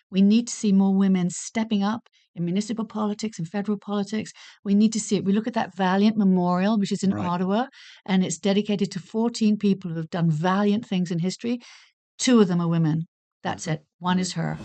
We need to see more women stepping up in municipal politics and federal politics. We need to see it. We look at that Valiant Memorial, which is in Right. Ottawa, and it's dedicated to 14 people who have done valiant things in history. 2 of them are women. That's it. One is her.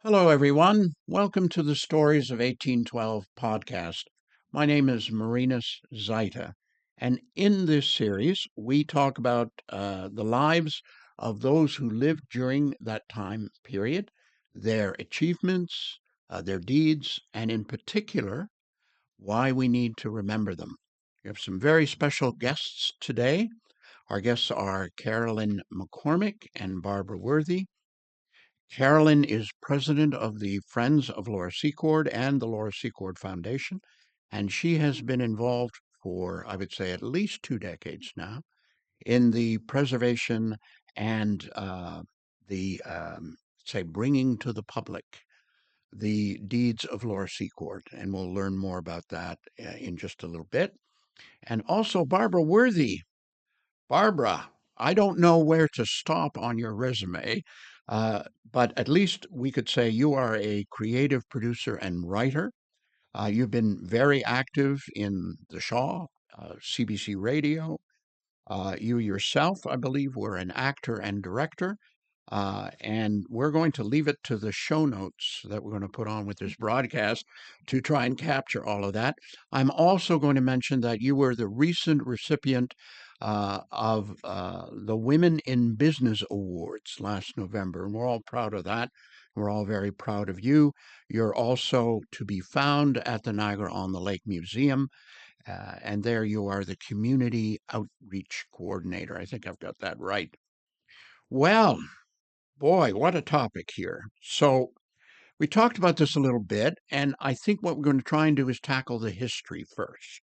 Hello, everyone. Welcome to the Stories of 1812 podcast. My name is Marinus Zaita, and in this series, we talk about the lives of those who lived during that time period, their achievements, their deeds, and in particular, why we need to remember them. We have some very special guests today. Our guests are Caroline McCormick and Barbara Worthy. Caroline is president of the Friends of Laura Secord and the Laura Secord Foundation, and she has been involved for, I would say, at least 2 decades now in the preservation and say, bringing to the public the deeds of Laura Secord. And we'll learn more about that in just a little bit. And also Barbara Worthy. Barbara, I don't know where to stop on your resume, but at least we could say you are a creative producer and writer. You've been very active in the Shaw, CBC Radio. You yourself, I believe, were an actor and director. And we're going to leave it to the show notes that we're going to put on with this broadcast to try and capture all of that. I'm also going to mention that you were the recent recipient of the Women in Business Awards last November, and we're all proud of that. We're all very proud of you. You're also to be found at the Niagara-on-the-Lake Museum, and there you are the Community Outreach Coordinator. I think I've got that right. Well, boy, what a topic here. So we talked about this a little bit, and I think what we're going to try and do is tackle the history first.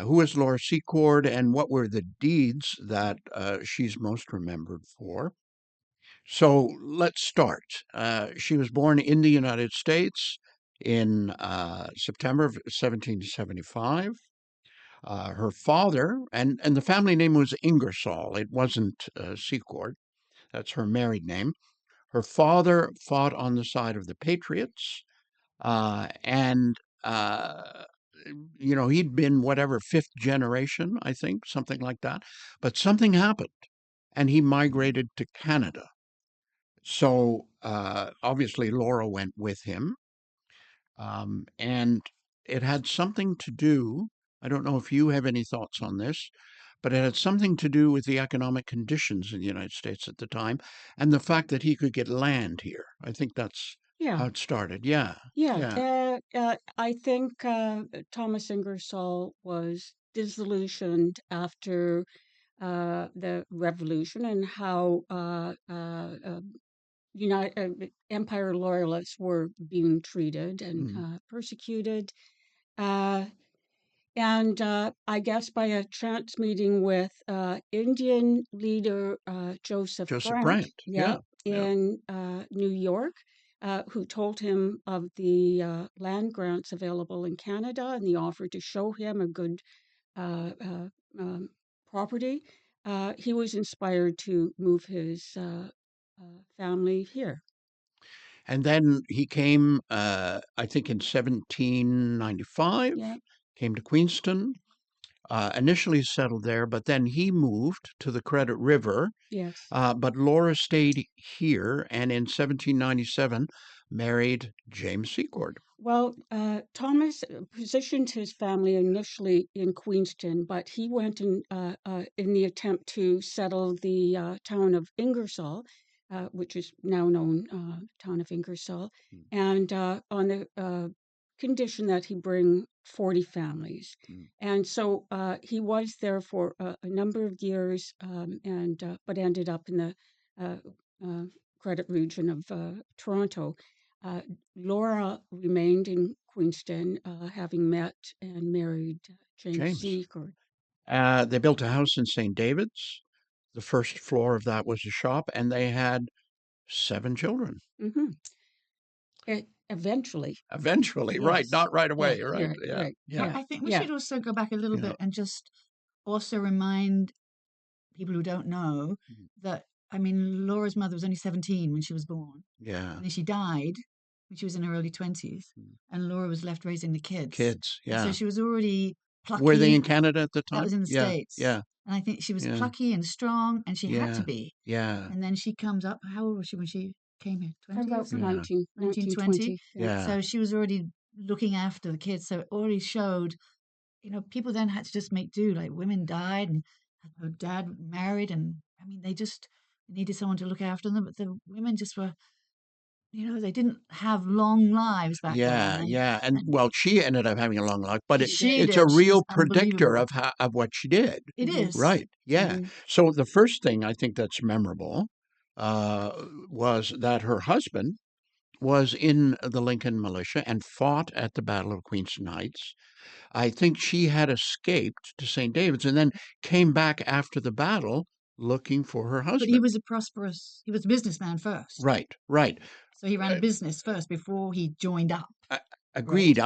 Who is Laura Secord, and what were the deeds that she's most remembered for? So let's start. She was born in the United States in September of 1775. Her father, and the family name was Ingersoll. It wasn't Secord. That's her married name. Her father fought on the side of the Patriots, and he'd been whatever, 5th generation, I think, something like that. But something happened, and he migrated to Canada. So obviously Laura went with him, and it had something to do, I don't know if you have any thoughts on this, but it had something to do with the economic conditions in the United States at the time and the fact that he could get land here. I think that's Yeah, how it started. Yeah, yeah. yeah. I think Thomas Ingersoll was disillusioned after the revolution and how Empire loyalists were being treated and persecuted. Uh, and I guess by a chance meeting with Indian leader Joseph Joseph Brant, Brant. Yeah, yeah. in New York, who told him of the land grants available in Canada and the offer to show him a good uh, uh, property. He was inspired to move his family here. And then he came, I think, in 1795, Yeah. came to Queenston, initially settled there, but then he moved to the Credit River. Yes. But Laura stayed here and in 1797 married James Secord. Well, Thomas positioned his family initially in Queenston, but he went in the attempt to settle the town of Ingersoll, which is now known town of Ingersoll, and on the condition that he bring 40 families. And so he was there for a number of years, but ended up in the credit region of Toronto. Laura remained in Queenston, having met and married James James. Secord. They built a house in St. David's. The first floor of that was a shop, and they had 7 children. Mm-hmm. Eventually. Eventually, right? Yes. Not right Yeah. away, right? Right. Yeah, Right. yeah, But Yeah. I think we Yeah. should also go back a little yeah, bit and just also remind people who don't know mhm, that, I mean, Laura's mother was only 17 when she was born, yeah. and then she died when she was in her early 20s, Mm. and Laura was left raising the kids. Kids, And so yeah. she was already Were they in plucky. Canada at the That time? was in the Yeah, States. yeah, And I think she was yeah, plucky and strong, and she had to yeah, be. yeah, And then she comes up. How old was she when she came here? 20 or About something? yeah, 1920. 1920. Yeah. yeah, So she was already looking after the kids. So it already showed, people then had to just make do. Like women died and her dad married. And I mean, they just needed someone to look after them. But the women just were, they didn't have long lives back then. yeah, yeah. And And well, she ended up having a long life, but She she did. it's a did. She was real predictor unbelievable. of of what she did. It Hmm. is. Right. Yeah. Hmm. So the first thing I think that's memorable uh, was that her husband was in the Lincoln militia and fought at the Battle of Queenston Heights. I think she had escaped to St. David's and then came back after the battle looking for her But he husband. was he was a businessman first. Right, right. So he ran a Uh, business first before he joined up, a- right? Agreed.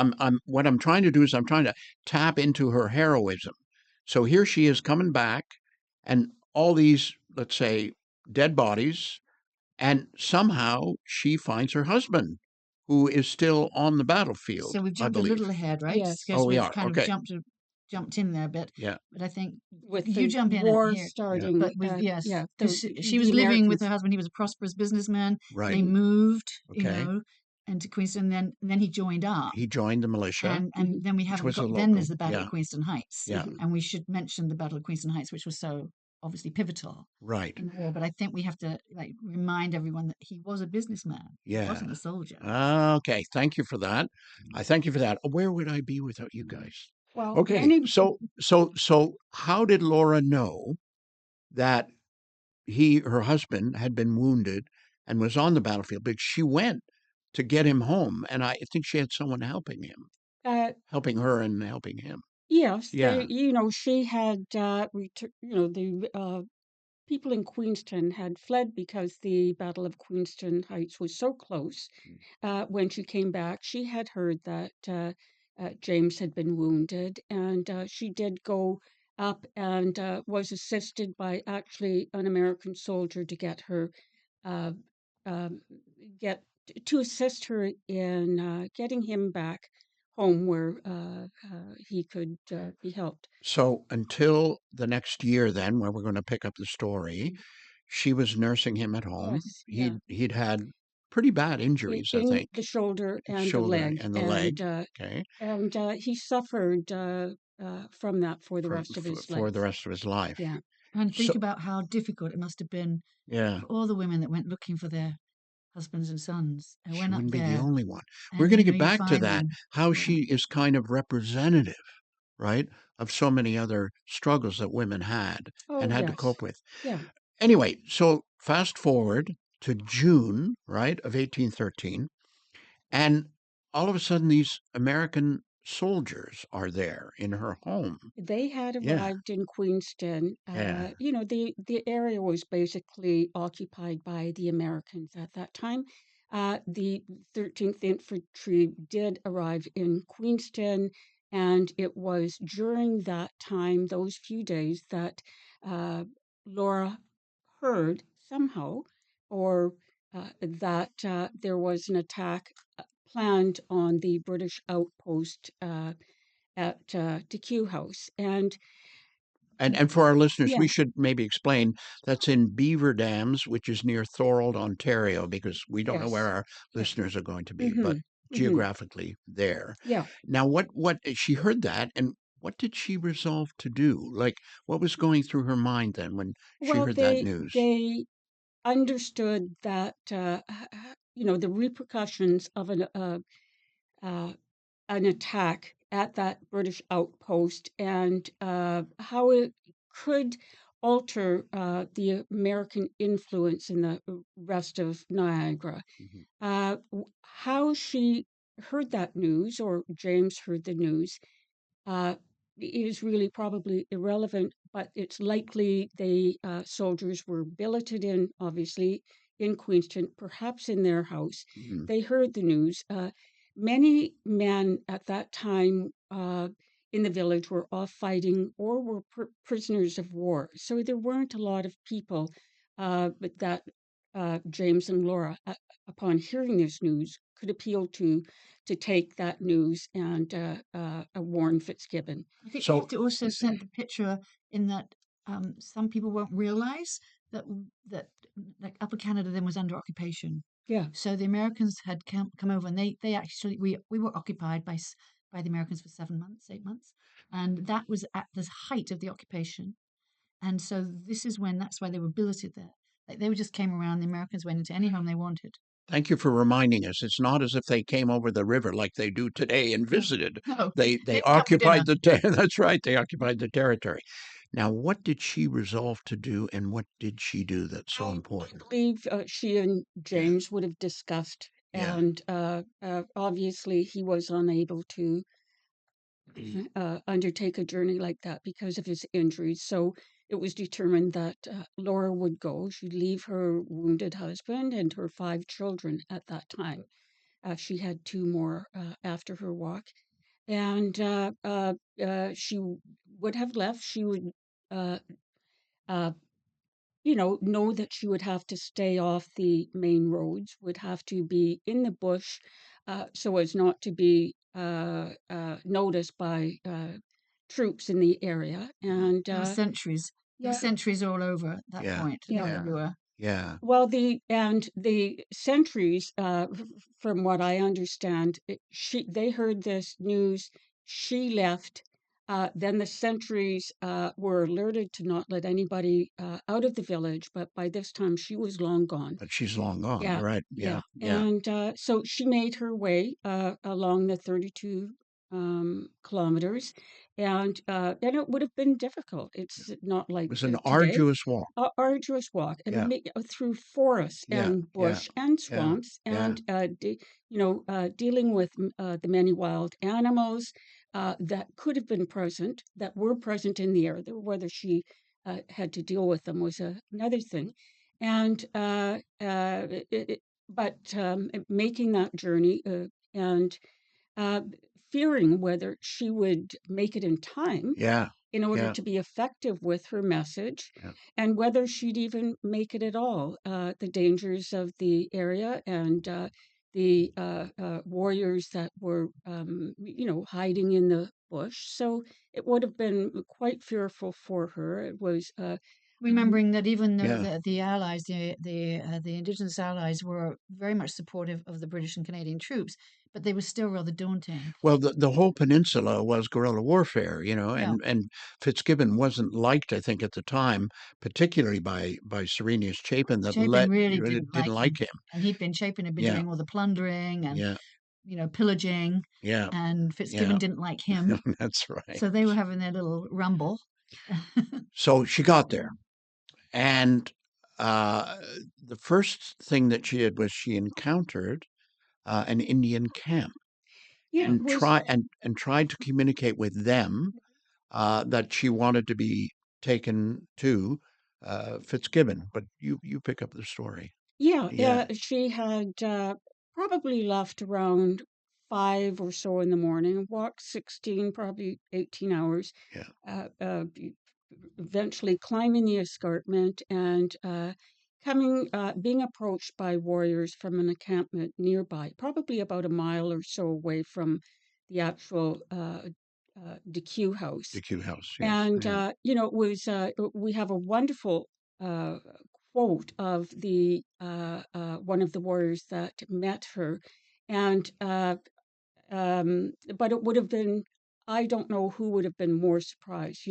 What I'm trying to do is I'm trying to tap into her heroism. So here she is coming back and all these, let's say, dead bodies, and somehow she finds her husband who is still on the battlefield, So we've I jumped a believe. little ahead, right? Yes. Oh, Because we we've are. kind of Okay. jumped in there a bit. Yeah. But I think With you the jump in war here. Yeah. starting, But with yes, yeah, because she was the living with her Americans. husband. He was a prosperous businessman. They Right. moved, Okay. and to Queenston. And then he joined up, He joined the militia, Hmm. and then we which haven't was a got. Then local. there's the Battle of Yeah. Queenston Heights, Yeah. Hmm. and we should mention the Battle of Queenston Heights, which was so obviously pivotal Right. in the war. But I think we have to like remind everyone that he was a businessman. He Yeah. wasn't a soldier. Okay. Thank you for that. I thank you for that. Where would I be without you guys? Well, Okay. So how did Laura know that her husband had been wounded and was on the battlefield? But she went to get him home, and I think she had someone helping him, uh, helping her and helping him. yes, Yeah. she had, the people in Queenston had fled because the Battle of Queenston Heights was so close. When she came back, she had heard that James had been wounded, and she did go up and was assisted by actually an American soldier to get her, uh, um, get to assist her in getting him back home where he could be helped. So until the next year, then, when we're going to pick up the story, she was nursing him at home. Yes, yeah, He'd had pretty bad injuries, I in think, the shoulder and the shoulder leg, and the leg. Okay, and he suffered from that for the from rest of his for the life. rest of his life. Yeah. And think So about how difficult it must have been yeah, for all the women that went looking for their husbands and sons. I she went up wouldn't be the there, only one. We're and going to get you back to find that. them. How Yeah. she is kind of representative, right, of so many other struggles that women had Oh, and had to yes. cope with. Yeah. Anyway, so fast forward to June, right, of 1813, and all of a sudden these American soldiers are there in her home. They had Yeah, arrived in Queenston. yeah. The area was basically occupied by the Americans at that time. The 13th Infantry did arrive in Queenston, and it was during that time, those few days, that Laura heard somehow, or that there was an attack planned on the British outpost at DeQ House. And And for our listeners, we yes, should maybe explain that's in Beaver Dams, which is near Thorold, Ontario, because we don't know where yes, our yes. listeners are going to be, Mm-hmm. but Mm-hmm. geographically there. Yeah. Now, what she heard that, and what did she resolve to do? Like, what was going through her mind then when she Well, heard that news? they understood that the repercussions of uh, an attack at that British outpost and how it could alter the American influence in the rest of Niagara. Mhm. How she heard that news, or James heard the news, uh, is really probably irrelevant, but it's likely the soldiers were billeted in, obviously, in Queenston, perhaps in their house. Mhm. They heard the news. Many men at that time in the village were off fighting or were prisoners of war. So there weren't a lot of people but that James and Laura, upon hearing this news, could appeal to take that news and warn Fitzgibbon. I think they have So, to also send the picture in that some people won't realize that that like Upper Canada then was under occupation. Yeah, So the Americans had come over, and they actually we were occupied by the Americans for 7 months, 8 months, and that was at the height of the occupation. And so this is when that's why they were billeted there. Like they just came around. The Americans went into any home they wanted. thank you for reminding us. It's not as if they came over the river like they do today and No, visited. no, They they come for dinner. occupied that's right. They occupied the territory. Now, what did she resolve to do, and what did she do that's so I important? believe she and Yeah, James would have discussed, yeah. and obviously he was unable to undertake a journey like that because of his injuries. So it was determined that Laura would go. She'd leave her wounded husband and her 5 children at that time. She had 2 more after her walk. And she would have left. She would uh, uh, know that she would have to stay off the main roads, would have to be in the bush so as not to be noticed by troops in the area. And There were sentries. There were yeah, sentries all over at that Yeah, point. They yeah. were yeah, everywhere. yeah. Well, the sentries, from what I understand, they heard this news. She left. Then the sentries were alerted to not let anybody out of the village. But by this time, she was long gone. But she's long gone, Yeah, right? yeah. Yeah, yeah. And so she made her way along the 32 kilometers, and it would have been difficult. It's not It like was an today. arduous walk. A arduous walk and Yeah, through forests yeah, and yeah, bush and yeah, swamps yeah. and dealing with the many wild animals that could have been present, that were present in the area. Whether she had to deal with them was another thing. And but making that journey and uh, fearing whether she would make it in time Yeah, in order yeah, to be effective with her message, yeah. and whether she'd even make it at all. The dangers of the area and the warriors that were, hiding in the bush. So it would have been quite fearful for her. It was, um, Remembering that even though Yeah. the allies, the indigenous allies, were very much supportive of the British and Canadian troops, but they were still rather daunting. Well, the whole peninsula was guerrilla warfare, Yeah, and Fitzgibbon wasn't liked, I think, at the time, particularly by Serenius Chapin, that Chapin really didn't didn't like him, like him. and Chapin had been Yeah, doing all the plundering and yeah, pillaging, yeah, and yeah. Fitzgibbon didn't like him, That's right. so they were having their little rumble. So she got there, and uh, the first thing that she did was she encountered an Indian camp yeah, it and was. tried to communicate with them that she wanted to be taken to Fitzgibbon. But you pick up the story. Yeah, Yeah, she had probably left around 5 or so in the morning, walked 16, probably 18 hours, yeah. eventually climbing the escarpment and being approached by warriors from an encampment nearby, probably about a mile or so away from the actual DQ house. The Q House. Yes. And, Yeah. it was, we have a wonderful uh, quote of the one of the warriors that met her. And, but it would have been, I don't know who would have been more surprised.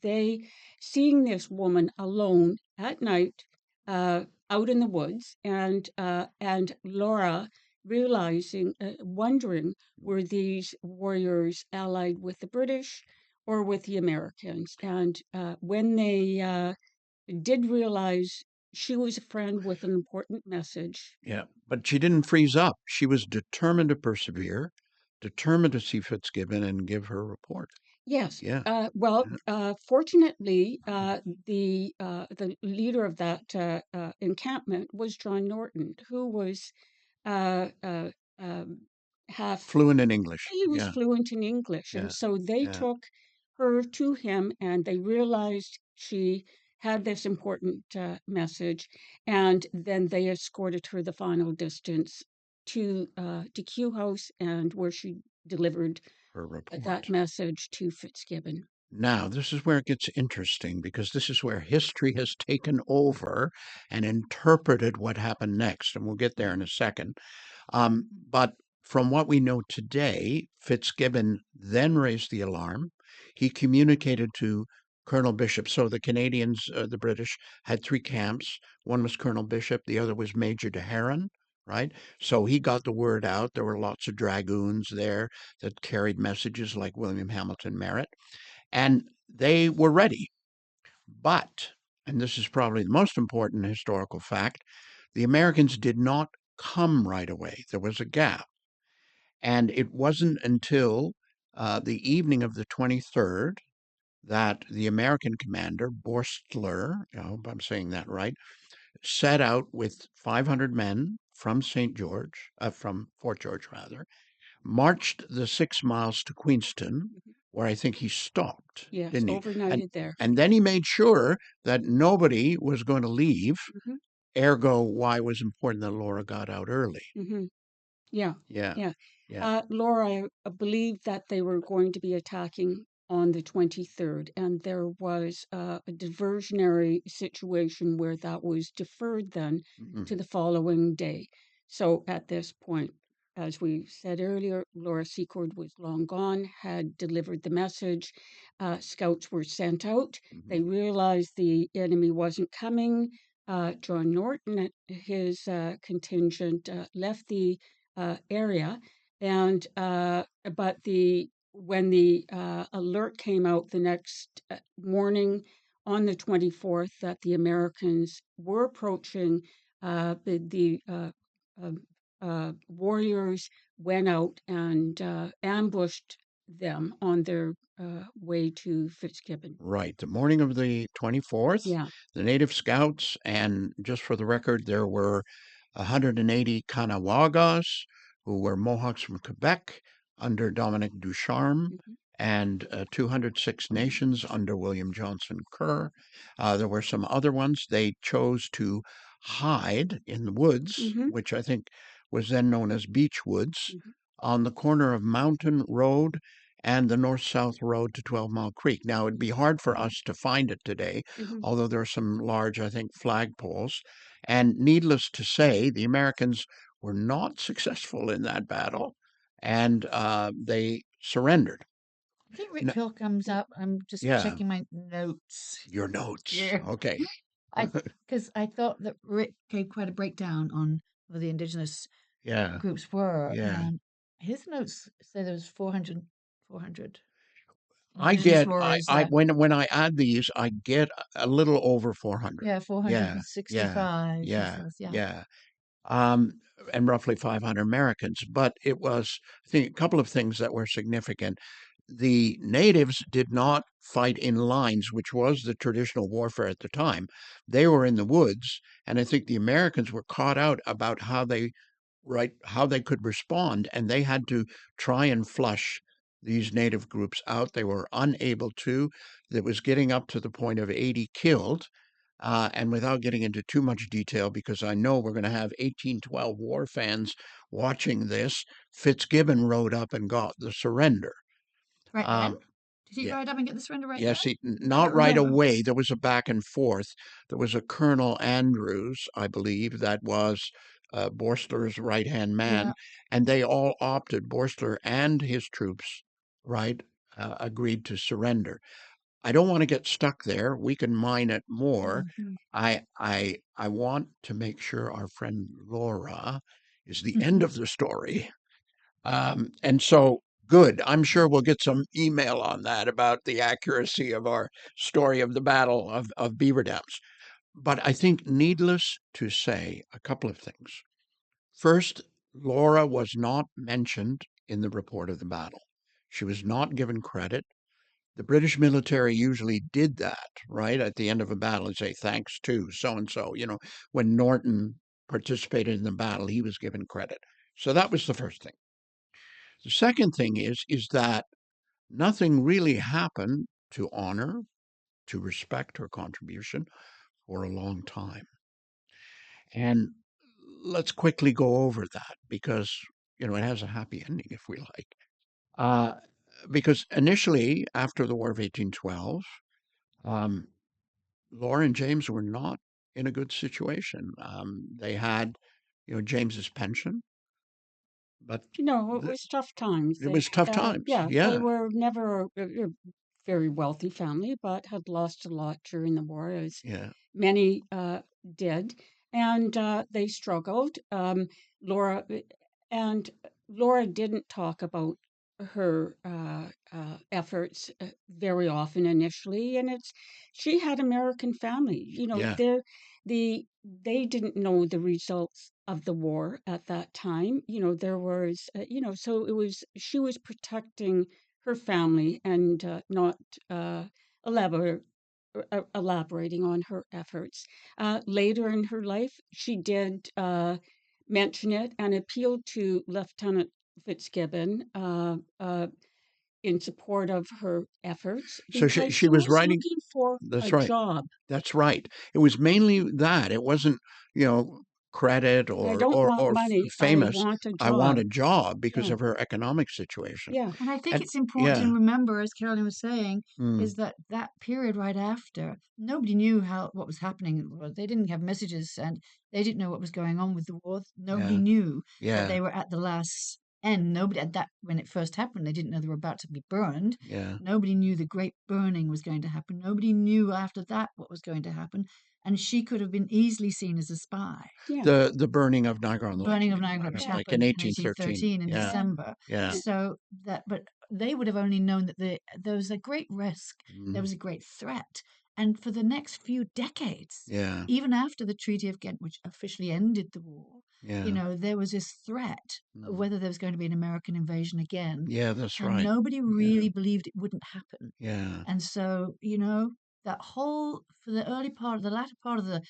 They seeing this woman alone at night out in the woods, and Laura realizing, wondering, were these warriors allied with the British or with the Americans? And when they did realize she was a friend with an important message. Yeah. But she didn't freeze up. She was determined to persevere, determined to see Fitzgibbon and give her report. Yes. Yeah. Fortunately, the leader of that encampment was John Norton, who was uh, uh, um, half. Fluent in English. He was Yeah. fluent in English, and Yeah. so they Yeah. took her to him, and they realized she had this important message, and then they escorted her the final distance to Kew House, and where she delivered Her that report. message to Fitzgibbon. Now, this is where it gets interesting because this is where history has taken over and interpreted what happened next. And we'll get there in a second. But from what we know today, Fitzgibbon then raised the alarm. He communicated to Colonel Bishop. So the Canadians, the British, had three camps. One was Colonel Bishop, the other was Major de Heron, right? So he got the word out. There were lots of dragoons there that carried messages like William Hamilton Merritt, and they were ready. But, and this is probably the most important historical fact, the Americans did not come right away. There was a gap. And it wasn't until the evening of the 23rd that the American commander, Borsler, I hope I'm saying that right, set out with 500 men from from Fort George rather, marched the 6 miles to Queenston, Mhm. where I think he stopped, Yes, didn't he? And overnighted there. and then he made sure that nobody was going to leave. Hmm. Ergo, why it was important that Laura got out early. Hmm. Yeah, Yeah, yeah. yeah. Laura, I believe that they were going to be attacking on the 23rd, and there was a diversionary situation where that was deferred then Mhm. to the following day. So at this point, as we said earlier, Laura Secord was long gone, had delivered the message. Scouts were sent out. They Mhm. realized the enemy wasn't coming. John Norton, his contingent, left the area, and but the when the alert came out the next morning on the 24th that the Americans were approaching, um, warriors went out and ambushed them on their way to Fitzgibbon. Right. The morning of the 24th, Yeah. the native scouts, and just for the record, there were 180 Caughnawagas, who were Mohawks from Quebec under Dominic Ducharme, Hmm. and 206 nations under William Johnson Kerr. There were some other ones. They chose to hide in the woods, Hmm. which I think was then known as Beech Woods, Hmm. on the corner of Mountain Road and the north-south road to 12 Mile Creek. Now, it'd be hard for us to find it today, Hmm. although there are some large, I think, flagpoles. And needless to say, the Americans were not successful in that battle, and they surrendered. I think Rick N- Hill comes up. I'm just yeah, checking my notes. your notes. Yeah. Okay. I because I thought that Rick gave quite a breakdown on who the indigenous Yeah, groups were, yeah. and his notes say there was 400 I indigenous get warriors I there. when I add these, I get a little over 400. Yeah, Yeah, yeah, 465, he yeah, says. Yeah. yeah. um, and roughly 500 Americans. But it was, I think, a couple of things that were significant. The natives did not fight in lines, which was the traditional warfare at the time. They were in the woods, and I think the Americans were caught out about how they could respond, and they had to try and flush these native groups out. They were unable to. It was getting up to the point of 80 killed, and without getting into too much detail, because I know we're going to have 1812 war fans watching this, Fitzgibbon rode up and got the surrender. Right then? Um, Did he yeah, ride up and get the surrender right then? yes, I not don't right remember. away. There was a back and forth. There was a Colonel Andrews, I believe, that was Borsler's right hand man, Yeah. and they all opted, Borsler and his troops, right, agreed to surrender. I don't want to get stuck there. We can mine it more. Mhm. I want to make sure our friend Laura is the end of the story. And so good. I'm sure we'll get some email on that about the accuracy of our story of the Battle of Beaver Dams. But I think needless to say a couple of things. First, Laura was not mentioned in the report of the battle. She was not given credit. The British military usually did that, right? At the end of a battle, and say, thanks to so-and-so. When Norton participated in the battle, he was given credit. So that was the first thing. The second thing is that nothing really happened to honor, to respect her contribution for a long time. And let's quickly go over that because, it has a happy ending if we like. Because initially, after the War of 1812, Laura and James were not in a good situation. They had, James's pension, but It was tough times. it was tough times. Yeah, they Yeah, were never a very wealthy family, but had lost a lot during the war, as yeah, many did, and they struggled. Laura and Laura didn't talk about her efforts very often initially, and she had American family. yeah. They didn't know the results of the war at that time. There was so it was she was protecting her family and not elaborate elaborating on her efforts. Later in her life, she did mention it and appealed to Lieutenant Fitzgibbon in support of her efforts So because she he was was writing. looking for a That's right. job. That's right. It was mainly that. It wasn't, credit I or don't or want or money. I famous. want a I want job. a job because Yeah, of her economic situation. yeah, And I think And it's important to yeah, remember, as Caroline was saying, mm, is that that period right after, nobody knew what was happening. Well, they didn't have messages and they didn't know what was going on with the war. Nobody yeah, knew that yeah, they were at the last end. Nobody at that when it first happened, they didn't know they were about to be burned. yeah. Nobody knew the great burning was going to happen. Nobody knew after that what was going to happen. And she could have been easily seen as a spy. yeah, The burning of Niagara on The the Lake, burning of Niagara, which like in happened in 1813. 1813 in Yeah, December. yeah, So that, but they would have only known that there was a great risk, there mm, was a great threat. And for the next few decades, yeah, even after the Treaty of Ghent, which officially ended the war, yeah, there was this threat of mm, whether there was going to be an American invasion again. yeah. That's And right. nobody Yeah, really believed it wouldn't happen. yeah, And so, that whole for the early part, the latter part of the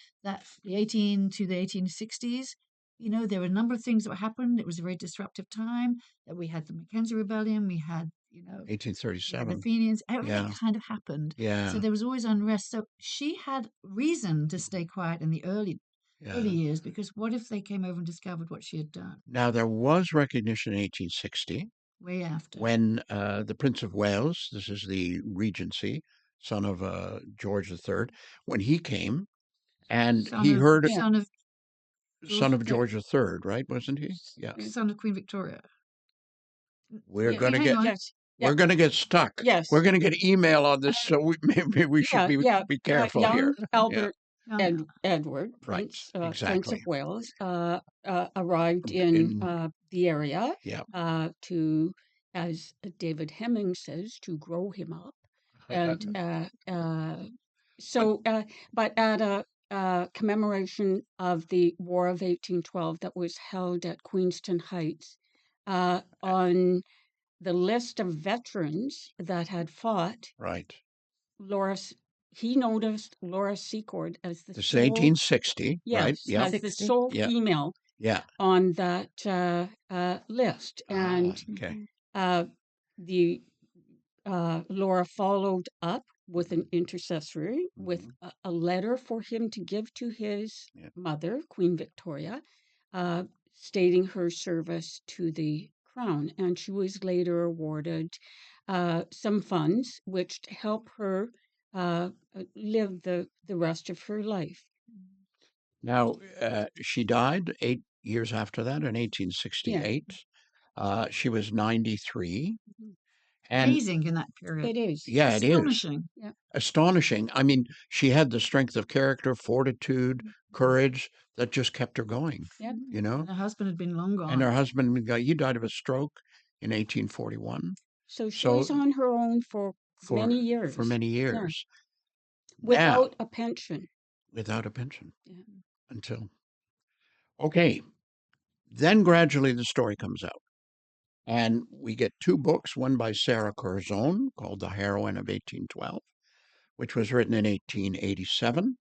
18 to the 1860s, there were a number of things that happened. It was a very disruptive time. That we had the Mackenzie Rebellion, we had the 1837. Fenians. Everything Yeah, kind of happened. So yeah, there was always unrest. So she had reason to stay quiet in the early yeah. years because what if they came over and discovered what she had done Now there was recognition in 1860 way after? when the Prince of Wales, this is the Regency, son of George III, when he came and Son he of heard, yeah, son of son George, of George III, right? Wasn't he? Yeah. yeah, son of Queen Victoria. We're yeah, Wait, gonna hang get on. yes, yeah, we're gonna get stuck. We're yes. gonna get email on this, so maybe we should Yeah, yeah. be careful here. Young Yeah. Albert Oh, yeah. Edward, Right. Prince of Exactly. Wales, arrived in In the area yeah. to, as David Hemming says, to grow him up. And Mm. But so, but at a commemoration of the War of 1812 that was held at Queenston Heights, on the list of veterans that had fought, right. Laura, he noticed Laura Secord as the This is sole, 1860, right? yes, Yeah. as the 60. sole Yeah. female Yeah. on that list. Ah, And okay. uh, the Laura followed up with an intercessory with Hmm. a letter for him to give to his Yeah. mother, Queen Victoria, uh, stating her service to the crown. And she was later awarded some funds which help her live the rest of her life. Now, she died 8 years after that in Yeah, 1868. She was 93. mhm. And Amazing in that period. It is. yeah, it is Astonishing. Yeah, astonishing. I mean, she had the strength of character, fortitude, courage that just kept her going, yeah. you know? And her husband had been long And her gone. husband, he died of a stroke in 1841. So she was So on her own for for many for years. many Yeah, years. Now, without a pension. without a pension Yeah. until okay. Then gradually the story comes out. And we get two books, one by Sarah Curzon called The Heroine of 1812, which was written in 1887.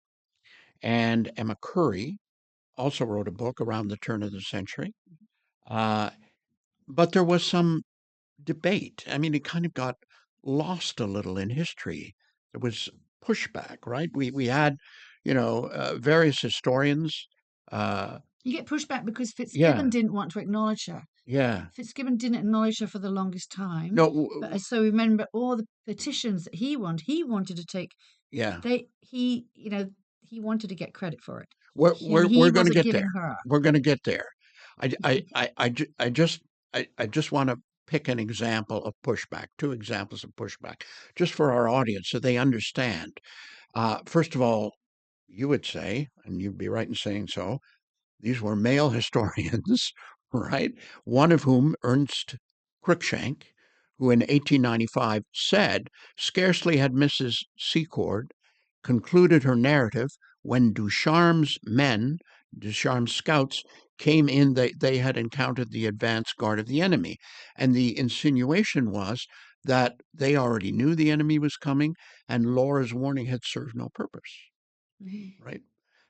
And Emma Curry also wrote a book around the turn of the century. But there was some debate. I mean, it kind of got lost a little in history. There was pushback, right? We had, various historians. You get pushback because Yeah, Fitzgibbon didn't want to acknowledge her. yeah. Fitzgibbon didn't acknowledge her for the longest time. No, But so remember all the petitions that he wanted to take. yeah. He wanted to get credit for it, We're and we're he we're going to wasn't get giving there. her. We're going to get there. I just want to pick an example of pushback, two examples of pushback, just for our audience so they understand. First of all, you would say, and you'd be right in saying so, these were male historians, right? One of whom, Ernst Cruikshank, who in 1895 said, scarcely had Mrs. Secord concluded her narrative when Ducharme's scouts, came in. They had encountered the advance guard of the enemy. And the insinuation was that they already knew the enemy was coming and Laura's warning had served no purpose, right?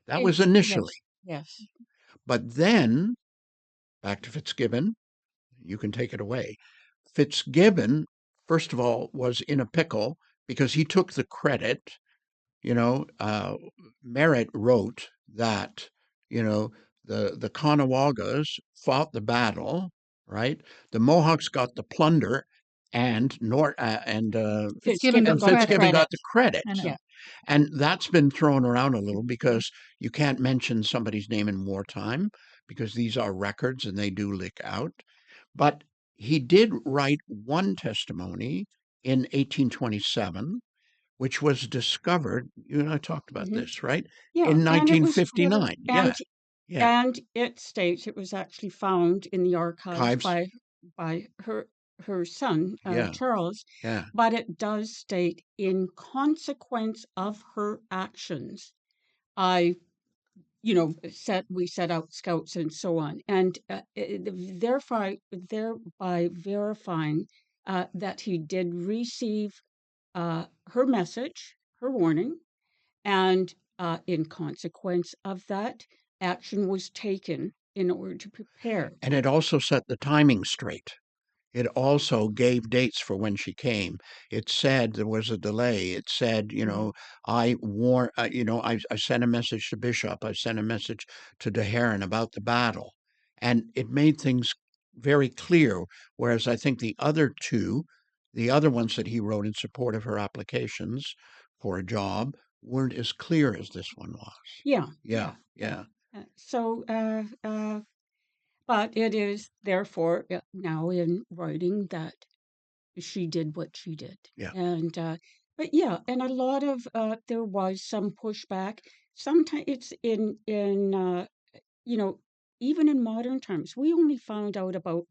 That was initially. Yes, yes. But then, back to Fitzgibbon, you can take it away. Fitzgibbon, first of all, was in a pickle because he took the credit. You know, Merritt wrote that, the Caughnawagas fought the battle, right? The Mohawks got the plunder, and Fitzgibbon got the Fitzgibbon credit. got the credit. I know. Yeah. And that's been thrown around a little because you can't mention somebody's name in wartime because these are records and they do leak out. But he did write one testimony in 1827, which was discovered. You and I talked about Mhm. this, right? Yeah, In and it was really 1959. Yeah, yeah. and it states it was actually found in the archives Hives. by her son, Yeah, Charles, yeah. but it does state, "In consequence of her actions, I, we set out scouts and so on," and thereby verifying that he did receive her message, her warning, and in consequence of that, action was taken in order to prepare. And it also set the timing straight. It also gave dates for when she came. It said there was a delay. It said, Mhm. I sent a message to Bishop. I sent a message to De Heron about the battle. And it made things very clear. Whereas I think the other ones that he wrote in support of her applications for a job, weren't as clear as this one was. Yeah, Yeah, yeah. yeah, But it is therefore now in writing that she did what she did, yeah. and but yeah, and a lot of there was some pushback. Sometimes it's in you know, even in modern times, we only found out about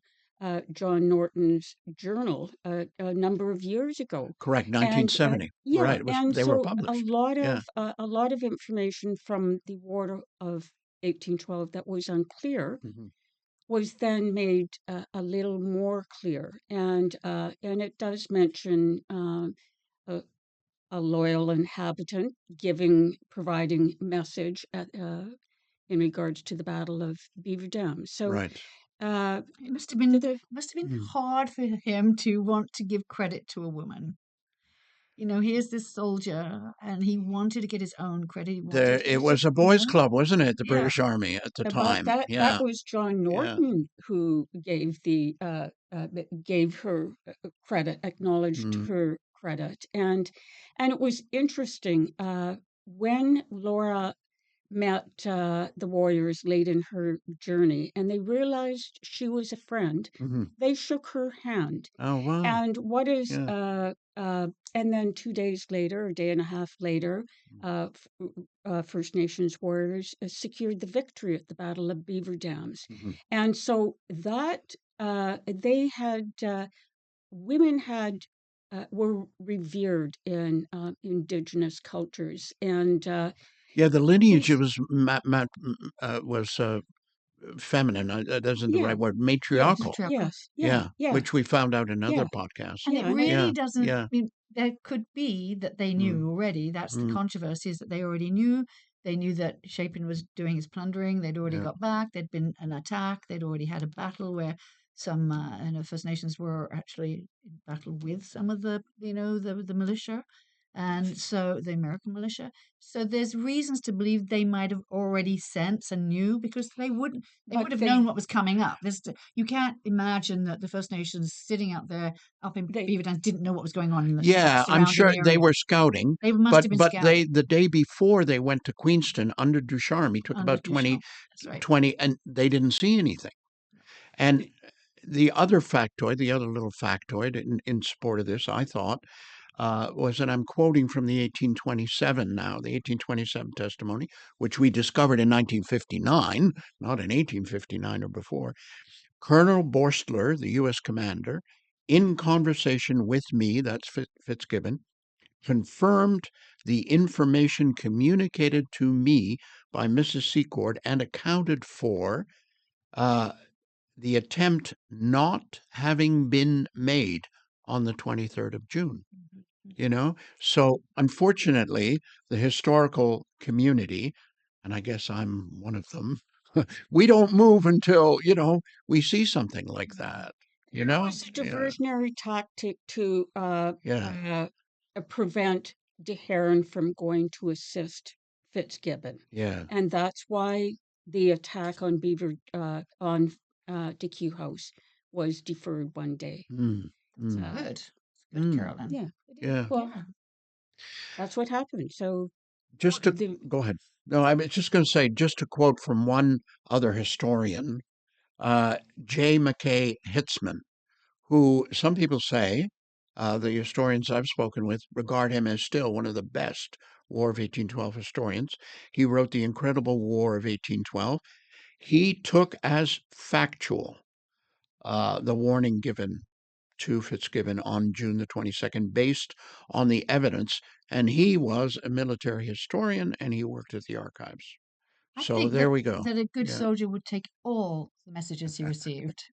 John Norton's journal a number of years ago, Correct. and 1970. yeah, Right. and They were so published. Yeah. a lot of information from the War of 1812 that was unclear Mhm. was then made a little more clear, and it does mention a, a loyal inhabitant providing message in regards to the Battle of Beaver Dam. So, Right. uh, It must have to been the must have been Mm. hard for him to want to give credit to a woman. Here's this soldier, and he wanted to get his own credit. He wanted to get It his, was a boys' club, wasn't it? The yeah, British Army at the but time. that Yeah. was John Yeah. Norton who gave her credit, acknowledged Mm. her credit, and it was interesting when Laura met the warriors late in her journey, and they realized she was a friend. Mhm. They shook her hand, Oh, wow. and what is Yeah. and then 2 days later, a day and a half later, First Nations warriors secured the victory at the Battle of Beaver Dams, Mhm. and so that they had women had were revered in indigenous cultures, and Yeah, the lineage this it was was feminine. That isn't the Yeah. right word. Yes. Matriarchal. Matriarchal. Yes. Yeah. Yeah, Yeah. which we found out in other Yeah. podcasts. And it Yeah. And I, really Yeah, doesn't, yeah. I mean, there could be that they Mm, knew already. That's the mm, controversy, is that they already knew. They knew that Chapin was doing his plundering. They'd already yeah, got back. There'd been an attack. They'd already had a battle where some First Nations were actually in battle with some of the militia, and so the American militia. So there's reasons to believe they might have already sensed and knew, because they would but have known they what was coming up. You can't imagine that the First Nations sitting out there up in they Beaver Dams didn't know what was going on in the yeah. I'm surrounding sure they area. were scouting, They must but have been scouting the day before they went to Queenston under Ducharme. He took under about 20, Duchamp. That's right. 20, and they didn't see anything. And the other factoid, the other little factoid in support of this, I thought, was, and I'm quoting from the 1827 now, the 1827 testimony, which we discovered in 1959, not in 1859 or before. Colonel Borstler, the U.S. commander, in conversation with me, that's Fitzgibbon, confirmed the information communicated to me by Mrs. Secord and accounted for uh, the attempt not having been made on the 23rd of June. So unfortunately, the historical community, and I guess I'm one of them, we don't move until, we see something like that, it was a Yeah, diversionary tactic to yeah, prevent De Heron from going to assist Fitzgibbon, yeah. and that's why the attack on DQ House was deferred one day. Mm, It's mm, good. It's good, mm, Carolyn. Yeah. It is. yeah. Well, Yeah. that's what happened. So Just to the go ahead. No, I was just going to say, just to quote from one other historian, J. McKay Hitzman, who some people say, the historians I've spoken with, regard him as still one of the best War of 1812 historians. He wrote The Incredible War of 1812. He took as factual the warning given to Fitzgibbon on June the 22nd, based on the evidence. And he was a military historian and he worked at the archives. I So think there we go. that a good Yeah. soldier would take all the messages he received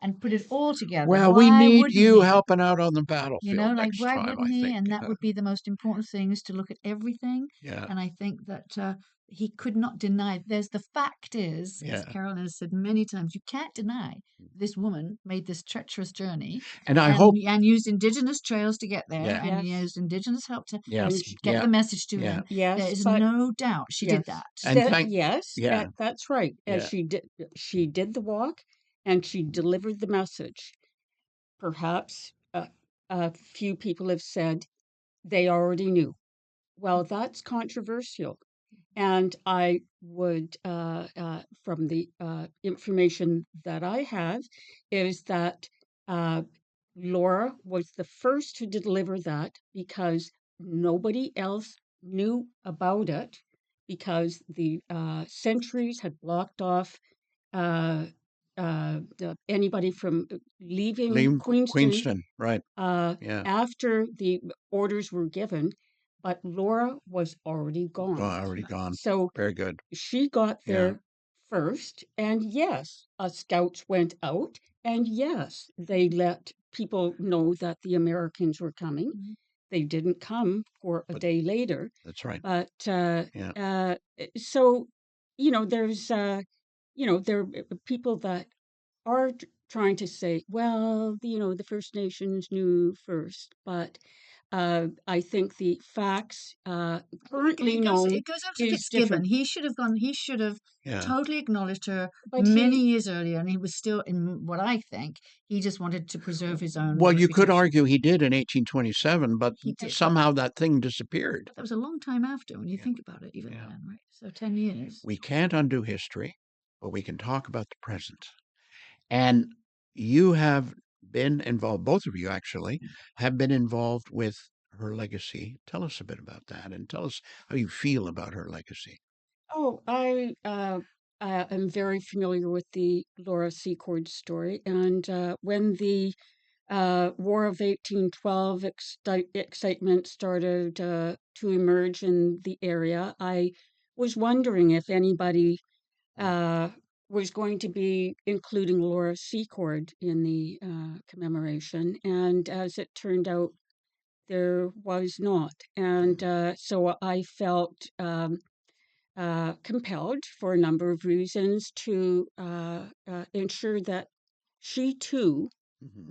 and put it all together. Well, we Why need wouldn't you he? helping out on the battlefield Like, next why time, wouldn't I he? think. And that would be the most important thing, is to look at everything. Yeah. And I think that he could not deny. The fact is, as Yeah. Carolyn has said many times, you can't deny this woman made this treacherous journey And I hope, and used indigenous trails to get there, yeah, and yes, used indigenous help to yeah, and get yeah, the message to yeah. them. There yes, is but no doubt she did yes, that. And yeah, that's right. And yeah. she did the walk, and she delivered the message. Perhaps a few people have said they already knew. Well, that's controversial. And I would, from the information that I have, is that uh, Laura was the first to deliver that, because nobody else knew about it, because the sentries had blocked off anybody from leaving Leave Queenston Queenston, right. Yeah. after the orders were given, but Laura was already gone. Already gone. So Very good. she got Yeah. there first, and yes, scouts went out, and yes, they let people know that the Americans were coming. Mhm. They didn't come for a But day later, that's right. but Yeah. so there's there are people that are trying to say, well, the First Nations knew first, but I think the facts currently known It goes up to is Fitzgibbon. different. He should have gone. He should have Yeah. totally acknowledged her But many years earlier, and he was still, in what I think, he just wanted to preserve his own Well, you could reputation. argue he did in 1827, but He did, somehow that thing disappeared. but that was a long time after when you Yeah. think about it, even Yeah. then, right? So 10 years. We can't undo history, but we can talk about the present. And you have been involved, both of you actually, have been involved with her legacy. Tell us a bit about that, and tell us how you feel about her legacy. Oh, I am very familiar with the Laura Secord story, and when the War of 1812 excitement started to emerge in the area, I was wondering if anybody was going to be including Laura Secord in the commemoration, and as it turned out, there was not. And so I felt compelled, for a number of reasons, to ensure that she too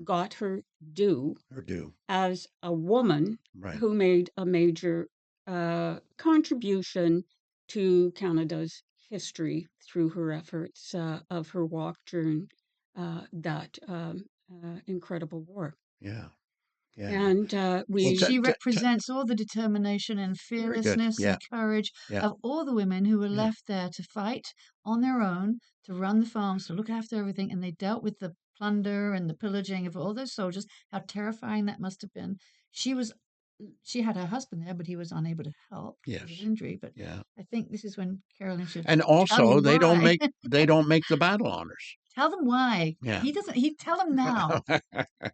got her due Or do. as a woman Right. who made a major contribution to Canada's history through her efforts of her walk during that incredible war. Yeah. Yeah. And we, She represents all the determination and Very good. fearlessness Yeah. and courage Yeah. of all the women who were Yeah. left there to fight on their own, to run the farms, to look after everything. And they dealt with the plunder and the pillaging of all those soldiers, how terrifying that must have been. She had her husband there, but he was unable to help because of Yes. his injury. But Yeah. I think this is when Caroline should And tell also, them they don't why. make the battle honors. Tell them why. Yeah. He doesn't. He tell them now.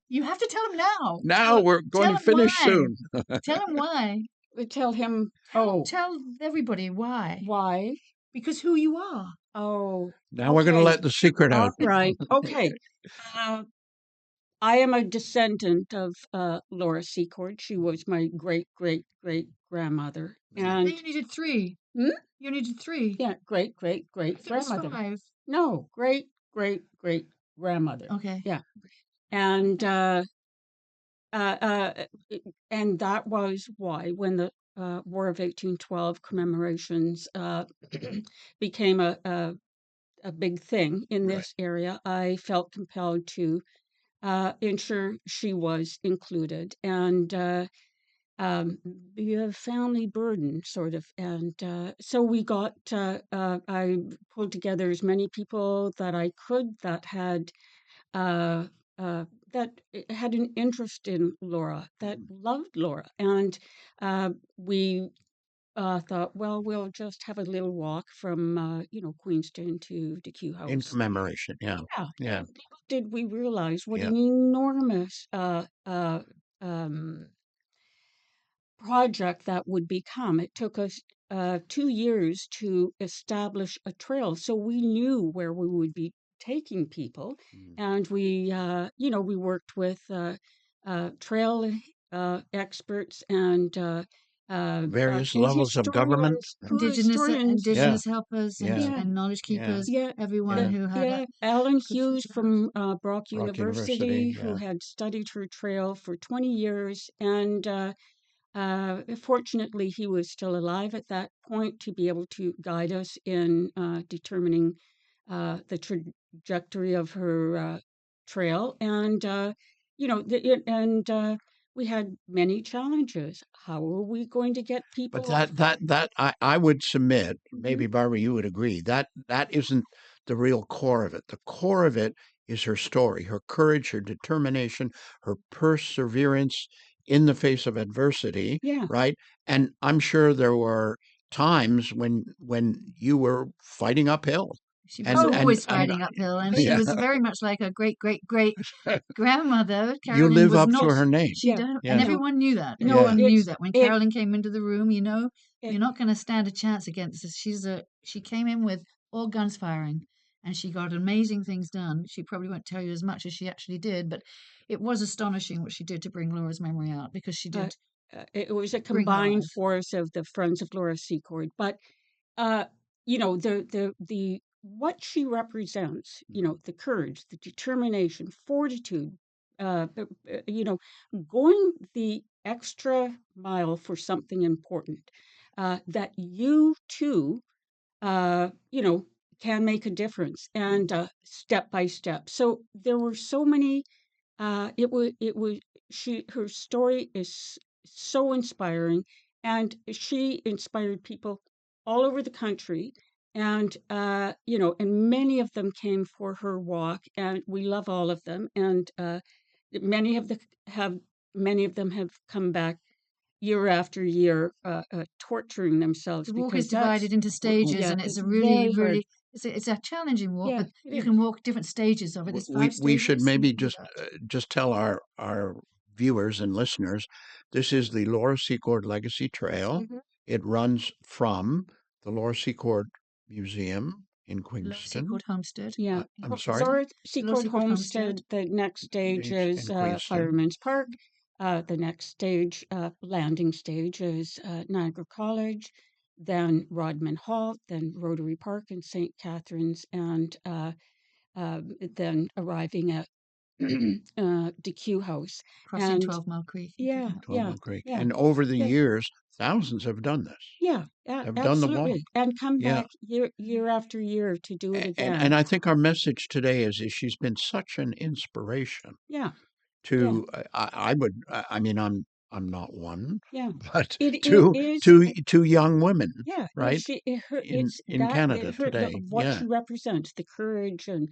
You have to tell him now. Now we're going Tell to him finish why. soon. Tell him why. we tell him, Tell everybody why. why? Because who you are. Oh, Now we're going to okay. let the secret All out. right. Okay. I am a descendant of Laura Secord. She was my great great great grandmother, Then and you needed three. Hmm? You needed three. yeah, great great What great if it was grandmother. five? No, great great great grandmother. Okay. Yeah, and uh, and that was why when the War of 1812 commemorations became a big thing in Right. this area, I felt compelled to ensure she was included and be a family burden, sort of. And so we got, I pulled together as many people that I could uh, that had an interest in Laura, that loved Laura. And we thought, well, we'll just have a little walk from, Queenston to DQ In House. commemoration. Yeah. Yeah. Yeah. And little did we realize what Yeah. an enormous um, project that would become. It took us 2 years to establish a trail, so we knew where we would be taking people, and we worked with trail experts and Various and levels of government. historians. Yeah. Indigenous helpers Yeah. Yeah, and knowledge Yeah. keepers. yeah, Everyone who had a yeah. Alan could see Hughes the house. from Brock Brock University, University. who Yeah. had studied her trail for 20 years, and fortunately, he was still alive at that point to be able to guide us in determining the trajectory of her trail. And, we had many challenges. How are we going to get But people off? I would submit, Mhm. maybe Barbara, you would agree, that isn't the real core of it. The core of it is her story, her courage, her determination, her perseverance in the face of adversity, Yeah. right? And I'm sure there were times when you were fighting uphill. She was always And fighting uphill, and she yeah, was very much like a great, great, great grandmother. you Caroline live was up to not. her name. She Yeah. did, and Yeah. everyone knew that. No, Yeah. Everyone knew that when it, Caroline came into the room. it You're not going to stand a chance against this. She came in with all guns firing, and she got amazing things done. She probably won't tell you as much as she actually did, but it was astonishing what she did to bring Laura's memory out, because she uh, did it was a bring her combined life. force of the Friends of Laura Secord. But uh, the what she represents, the courage, the determination, fortitude, going the extra mile for something important, that you too, can make a difference, and step by step. So there were so many. It was her story is so inspiring, and she inspired people all over the country, and and many of them came for her walk, and we love all of them, and many of the have many of them have come back year after year, torturing themselves The walk is because that's divided into stages, yeah, and it's it's a really, very hard. really it's a challenging walk, Yeah, but it you is. can walk different stages of it. There's 5 We should stages, and you maybe can do that. just tell our viewers and listeners, this is the Laura Secord Legacy Trail. Mhm. It runs from the Laura Secord Museum in Laura Queenston. Secord Homestead. Yeah. I'm sorry? Laura Laura Secord Secord Homestead. Homestead. The next stage is In Queenston. Fireman's Park. The next stage, landing stage, is Niagara College, then Rodman Hall, then Rotary Park in St. Catharines, and then arriving at DQ House. Crossing And 12 Mile Creek. yeah, 12 yeah, Mill Creek. yeah, And over the yeah, years, thousands have done this. yeah, Have done the walk. absolutely. And come Yeah. back year after year to do it And again. I think our message today is she's been such an inspiration Yeah, yeah, to I would I mean I'm not one, yeah. but It is. to young women, Yeah, right? it's In that Canada today. what Yeah. she represents, the courage and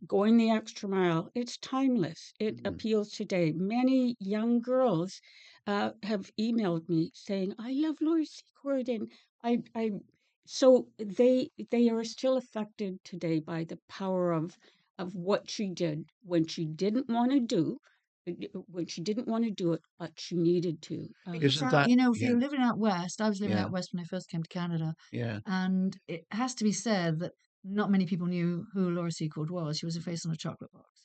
going the extra mile. It's timeless. It Mhm. appeals today. Many young girls have emailed me saying, "I love Laura Secord," and I. So they are still affected today by the power of what she did when she didn't want to do, when she didn't want to do it, but she needed to. Because Isn't that if yeah, you're living out west, I was living yeah, out west when I first came to Canada, yeah. and it has to be said that not many people knew who Laura Secord was. She was a face on a chocolate box,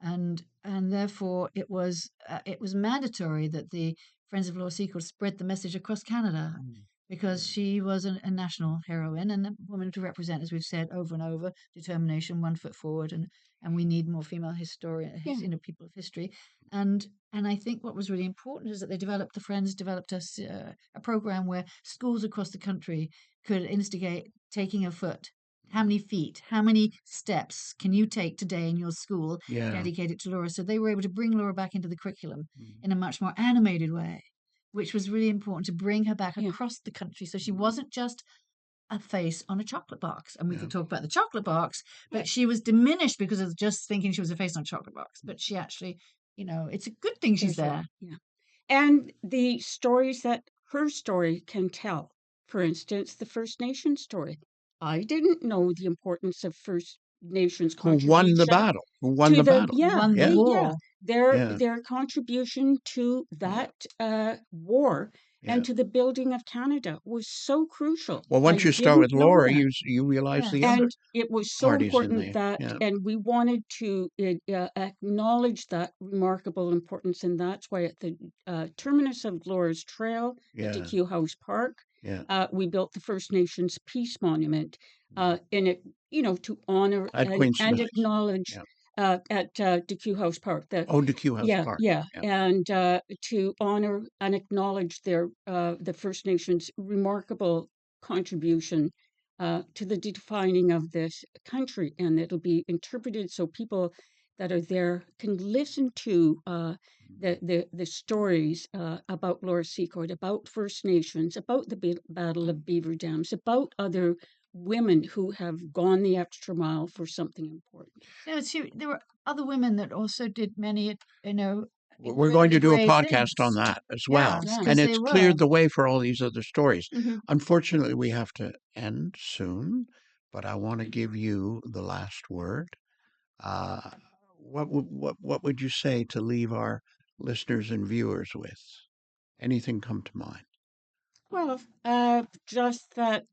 and therefore it was mandatory that the Friends of Laura Secord spread the message across Canada, Mm. because she was a national heroine and a woman to represent, as we've said over and over, determination, 1 foot forward, and we need more female Yeah, people of history, and I think what was really important is that the Friends developed a program where schools across the country could instigate taking a foot. How many feet, how many steps can you take today in your school Yeah. dedicated to Laura? So they were able to bring Laura back into the curriculum Mm. in a much more animated way, which was really important to bring her back yeah, across the country. So she wasn't just a face on a chocolate box. And we Yeah. could talk about the chocolate box, yeah. but she was diminished because of just thinking she was a face on a chocolate box. But she actually, it's a good thing she's Is it? there. Yeah. And the stories that her story can tell. For instance, the First Nations story. I didn't know the importance of First Nations Who won the contribution battle? Who won to the the battle? Won the Yeah. war. Yeah. their contribution to Yeah. that war Yeah. and to the building of Canada was so crucial. Well, I once you start didn't with know Laura, that. you realize Yes. the other And it was so parties in important there. that, Yeah. and we wanted to acknowledge that remarkable importance. And that's why at the terminus of Laura's Trail at Yeah. DQ House Park, Yeah. we built the First Nations Peace Monument in it, to honor At and Queen Smith. acknowledge Yeah. at DQ House Park. Oh, DQ House Yeah, Park. yeah, Yeah. and to honor and acknowledge the First Nations' remarkable contribution to the defining of this country, and it'll be interpreted so people that are there can listen to the stories about Laura Secord, about First Nations, about the Battle of Beaver Dams, about other women who have gone the extra mile for something important. There were other women that also did many, We're going to incredibly do a brave podcast on things. that as well. Yes, Yeah. And because they it's were. cleared the way for all these other stories. Hmm. Unfortunately, we have to end soon, but I want to give you the last word. Uh, what would you say to leave our listeners and viewers with? Anything come to mind? Well, just that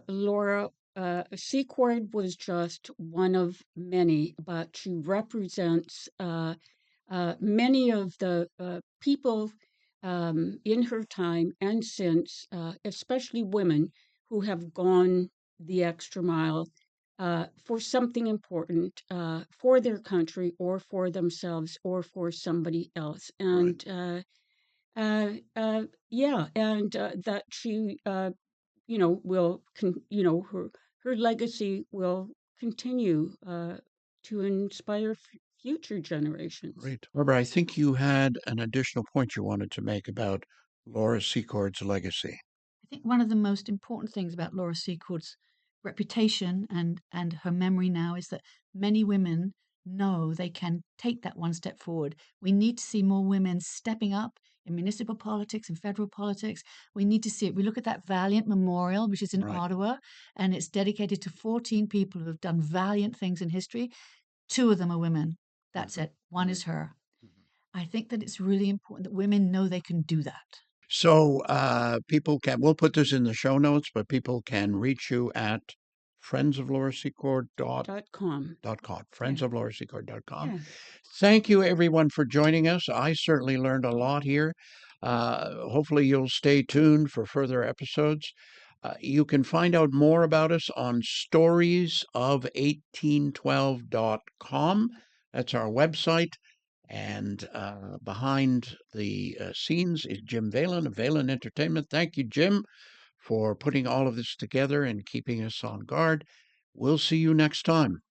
Laura Secord was just one of many, but she represents many of the people in her time and since, especially women who have gone the extra mile for something important for their country or for themselves or for somebody else. Right. And yeah, and that she, will, her legacy will continue to inspire future generations. Great. Barbara, I think you had an additional point you wanted to make about Laura Secord's legacy. I think one of the most important things about Laura Secord's reputation and her memory now is that many women know they can take that one step forward. We need to see more women stepping up in municipal politics and federal politics. We need to see it. We look at that Valiant Memorial, which is in Right. Ottawa, and it's dedicated to 14 people who have done valiant things in history. 2 of them are women. That's it. One is her. I think that it's really important that women know they can do that. So people can, we'll put this in the show notes, but people can reach you at friendsoflaurasecord.com. .com. friendsoflaurasecord.com. Yeah. Thank you, everyone, for joining us. I certainly learned a lot here. Hopefully, you'll stay tuned for further episodes. You can find out more about us on storiesof1812.com. That's our website. And behind the scenes is Jim Valen of Valen Entertainment. Thank you, Jim, for putting all of this together and keeping us on guard. We'll see you next time.